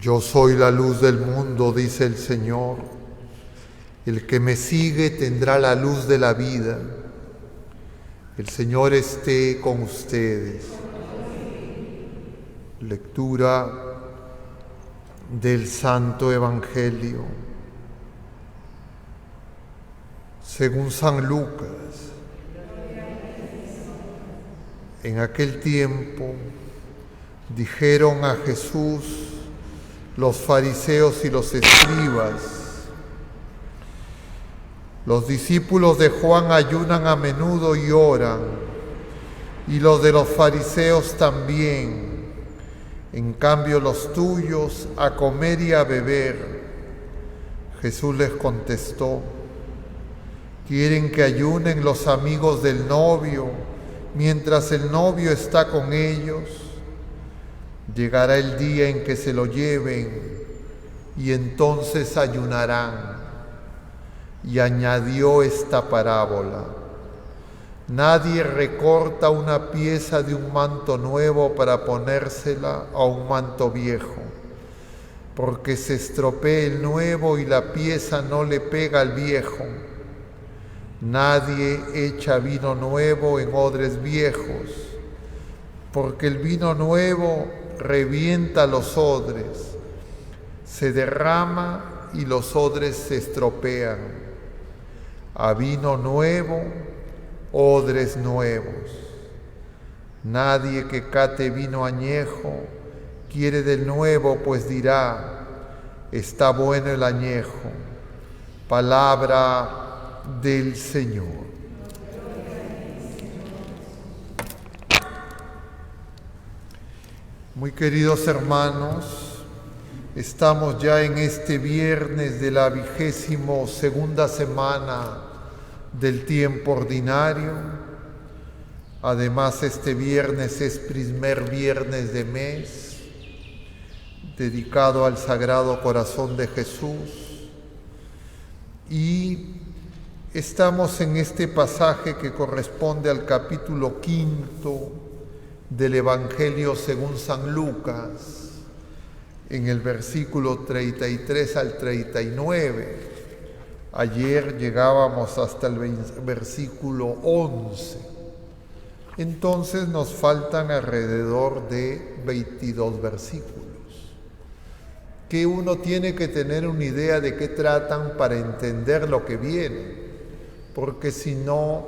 Yo soy la luz del mundo, dice el Señor. El que me sigue tendrá la luz de la vida. El Señor esté con ustedes. Lectura del Santo Evangelio según San Lucas. En aquel tiempo dijeron a Jesús los fariseos y los escribas: los discípulos de Juan ayunan a menudo y oran, y los de los fariseos también. En cambio, los tuyos a comer y a beber. Jesús les contestó: ¿quieren que ayunen los amigos del novio mientras el novio está con ellos? Llegará el día en que se lo lleven y entonces ayunarán. Y añadió esta parábola: nadie recorta una pieza de un manto nuevo para ponérsela a un manto viejo, porque se estropea el nuevo y la pieza no le pega al viejo. Nadie echa vino nuevo en odres viejos, porque el vino nuevo revienta los odres, se derrama y los odres se estropean. A vino nuevo, odres nuevos. Nadie que cate vino añejo quiere del nuevo, pues dirá: está bueno el añejo. Palabra del Señor. Muy queridos hermanos, estamos ya en este viernes de la 22ª semana del tiempo ordinario. Además, este viernes es primer viernes de mes, dedicado al Sagrado Corazón de Jesús. Y estamos en este pasaje que corresponde al capítulo 5 del Evangelio según San Lucas, en el versículo 33 al 39. Ayer llegábamos hasta el versículo 11. Entonces nos faltan alrededor de 22 versículos, que uno tiene que tener una idea de qué tratan para entender lo que viene, porque si no,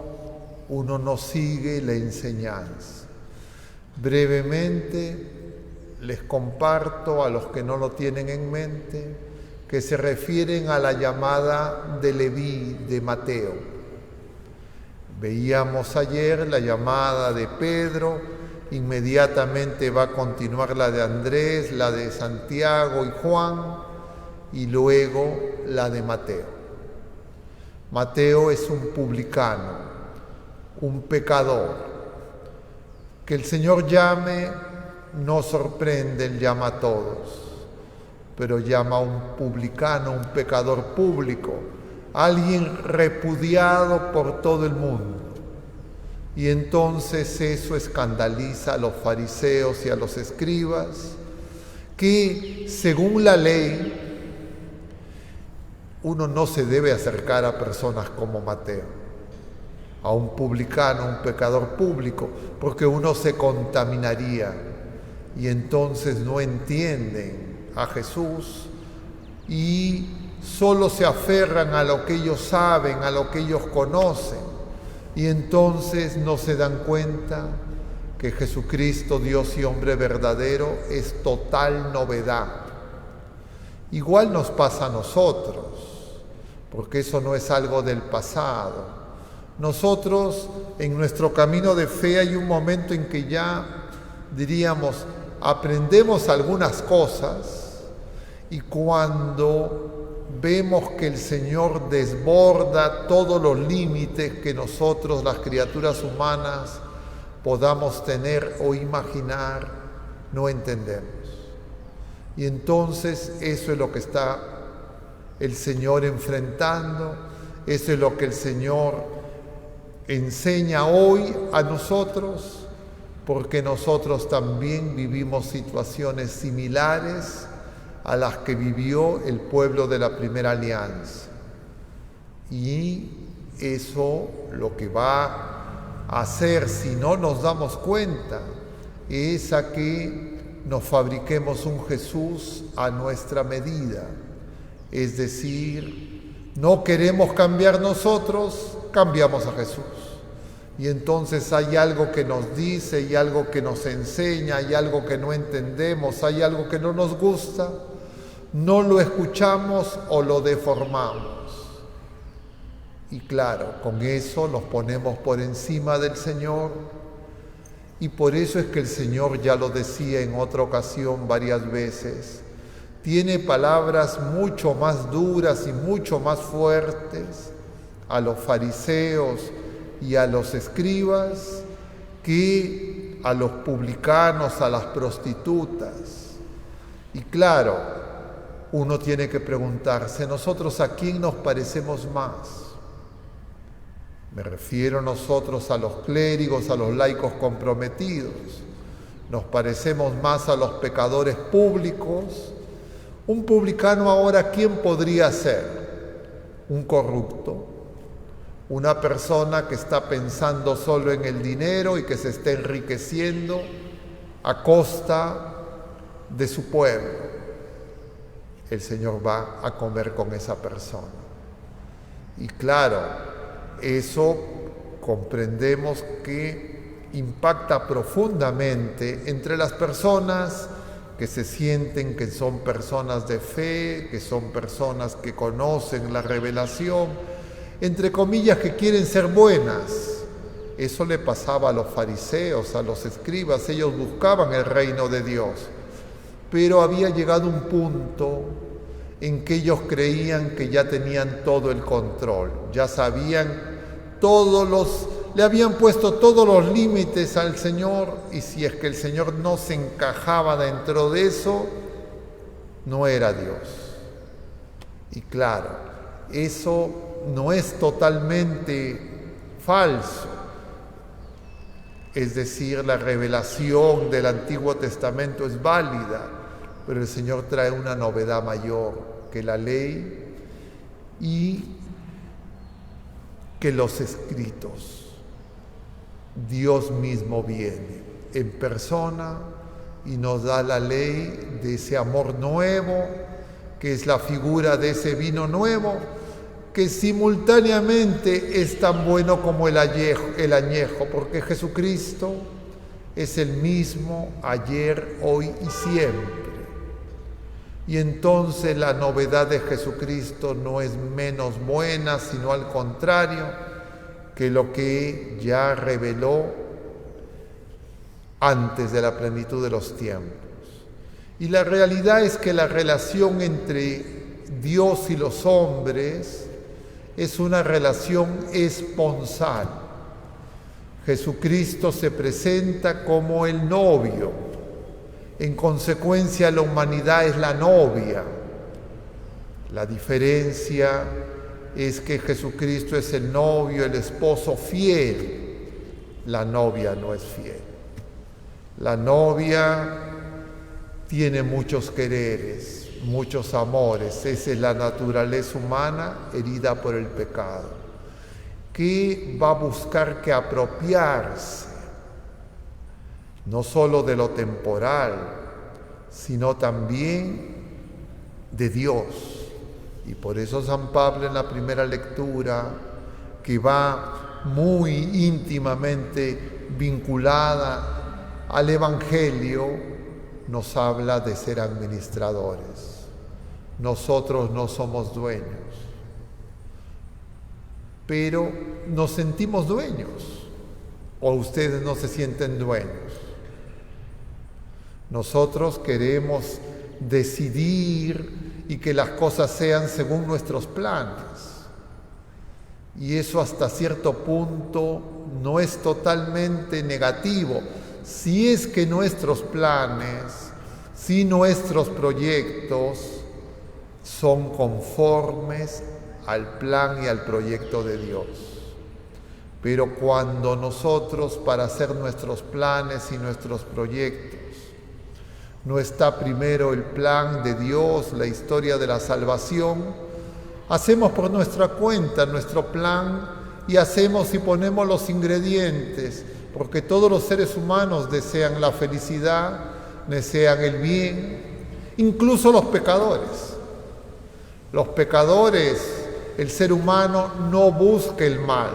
uno no sigue la enseñanza. Brevemente les comparto, a los que no lo tienen en mente, que se refieren a la llamada de Leví, de Mateo. Veíamos ayer la llamada de Pedro, inmediatamente va a continuar la de Andrés, la de Santiago y Juan, y luego la de Mateo. Mateo es un publicano, un pecador. Que el Señor llame no sorprende, Él llama a todos, pero llama a un publicano, un pecador público, alguien repudiado por todo el mundo. Y entonces eso escandaliza a los fariseos y a los escribas, que según la ley uno no se debe acercar a personas como Mateo, a un publicano, un pecador público, porque uno se contaminaría y entonces no entienden a Jesús y solo se aferran a lo que ellos saben, a lo que ellos conocen, y entonces no se dan cuenta que Jesucristo, Dios y hombre verdadero, es total novedad. Igual nos pasa a nosotros, porque eso no es algo del pasado. Nosotros, en nuestro camino de fe, hay un momento en que ya, diríamos, aprendemos algunas cosas, y cuando vemos que el Señor desborda todos los límites que nosotros, las criaturas humanas, podamos tener o imaginar, no entendemos. Y entonces eso es lo que está el Señor enfrentando, eso es lo que el Señor enseña hoy a nosotros, porque nosotros también vivimos situaciones similares a las que vivió el pueblo de la primera alianza. Y eso lo que va a hacer, si no nos damos cuenta, es a que nos fabriquemos un Jesús a nuestra medida. Es decir, no queremos cambiar nosotros, cambiamos a Jesús. Y entonces hay algo que nos dice, hay algo que nos enseña, hay algo que no entendemos, hay algo que no nos gusta, no lo escuchamos o lo deformamos. Y claro, con eso nos ponemos por encima del Señor. Y por eso es que el Señor ya lo decía en otra ocasión varias veces. Tiene palabras mucho más duras y mucho más fuertes a los fariseos y a los escribas que a los publicanos, a las prostitutas. Y claro, uno tiene que preguntarse, ¿nosotros a quién nos parecemos más? Me refiero nosotros a los clérigos, a los laicos comprometidos. ¿Nos parecemos más a los pecadores públicos? Un publicano ahora, ¿quién podría ser? Un corrupto, una persona que está pensando solo en el dinero y que se está enriqueciendo a costa de su pueblo. El Señor va a comer con esa persona. Y claro, eso comprendemos que impacta profundamente entre las personas que se sienten que son personas de fe, que son personas que conocen la revelación, entre comillas, que quieren ser buenas. Eso le pasaba a los fariseos, a los escribas, ellos buscaban el reino de Dios, pero había llegado un punto en que ellos creían que ya tenían todo el control, ya sabían le habían puesto todos los límites al Señor, y si es que el Señor no se encajaba dentro de eso, no era Dios. Y claro, eso no es totalmente falso. Es decir, la revelación del Antiguo Testamento es válida, pero el Señor trae una novedad mayor que la ley y que los escritos. Dios mismo viene en persona y nos da la ley de ese amor nuevo, que es la figura de ese vino nuevo, que simultáneamente es tan bueno como el añejo, porque Jesucristo es el mismo ayer, hoy y siempre. Y entonces la novedad de Jesucristo no es menos buena, sino al contrario, que lo que ya reveló antes de la plenitud de los tiempos. Y la realidad es que la relación entre Dios y los hombres es una relación esponsal. Jesucristo se presenta como el novio. En consecuencia, la humanidad es la novia. La diferencia es que Jesucristo es el novio, el esposo fiel. La novia no es fiel. La novia tiene muchos quereres, muchos amores. Esa es la naturaleza humana herida por el pecado, que va a buscar que apropiarse no solo de lo temporal, sino también de Dios. Y por eso San Pablo en la primera lectura, que va muy íntimamente vinculada al Evangelio, nos habla de ser administradores. Nosotros no somos dueños, pero nos sentimos dueños, o ustedes no se sienten dueños. Nosotros queremos decidir y que las cosas sean según nuestros planes. Y eso hasta cierto punto no es totalmente negativo, si es que nuestros planes, si nuestros proyectos son conformes al plan y al proyecto de Dios. Pero cuando nosotros, para hacer nuestros planes y nuestros proyectos, no está primero el plan de Dios, la historia de la salvación, hacemos por nuestra cuenta nuestro plan y hacemos y ponemos los ingredientes, porque todos los seres humanos desean la felicidad, desean el bien, incluso los pecadores. Los pecadores, el ser humano no busca el mal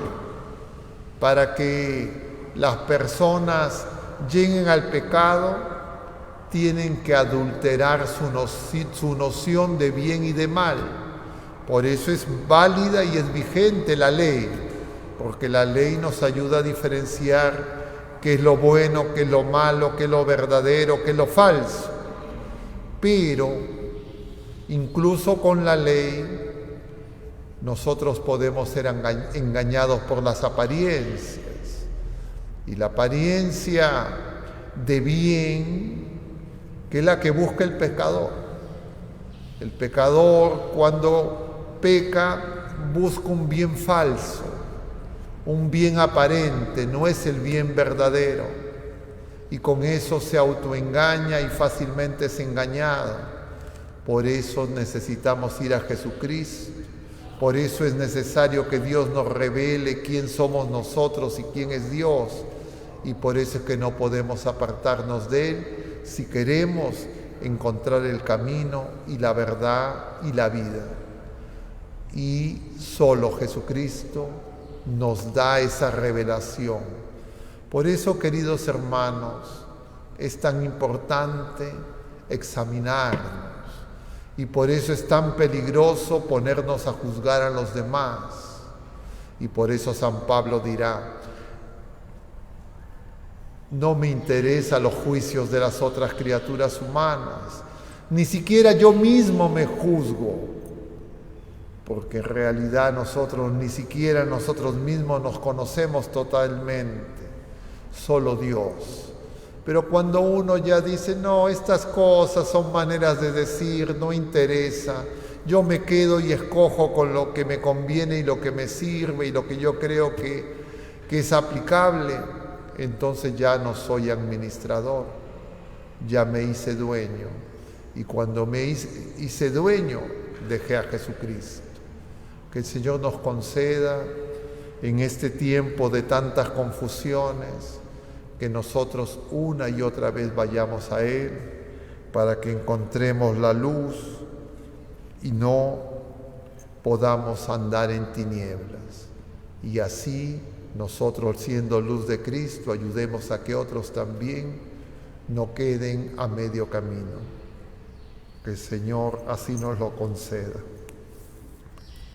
para que las personas lleguen al pecado. Tienen que adulterar su noción de bien y de mal. Por eso es válida y es vigente la ley, porque la ley nos ayuda a diferenciar qué es lo bueno, qué es lo malo, qué es lo verdadero, qué es lo falso. Pero incluso con la ley nosotros podemos ser engañados por las apariencias. Y la apariencia de bien, que es la que busca el pecador. El pecador, cuando peca, busca un bien falso, un bien aparente, no es el bien verdadero. Y con eso se autoengaña y fácilmente es engañado. Por eso necesitamos ir a Jesucristo. Por eso es necesario que Dios nos revele quién somos nosotros y quién es Dios. Y por eso es que no podemos apartarnos de Él si queremos encontrar el camino y la verdad y la vida. Y solo Jesucristo nos da esa revelación. Por eso, queridos hermanos, es tan importante examinarnos. Y por eso es tan peligroso ponernos a juzgar a los demás. Y por eso San Pablo dirá: no me interesan los juicios de las otras criaturas humanas, ni siquiera yo mismo me juzgo, porque en realidad nosotros ni siquiera nosotros mismos nos conocemos totalmente, solo Dios. Pero cuando uno ya dice, no, estas cosas son maneras de decir, no interesa, yo me quedo y escojo con lo que me conviene y lo que me sirve y lo que yo creo que es aplicable, entonces ya no soy administrador, ya me hice dueño. Y cuando me hice dueño, dejé a Jesucristo. Que el Señor nos conceda en este tiempo de tantas confusiones, que nosotros una y otra vez vayamos a Él para que encontremos la luz y no podamos andar en tinieblas. Y así nosotros, siendo luz de Cristo, ayudemos a que otros también no queden a medio camino. Que el Señor así nos lo conceda.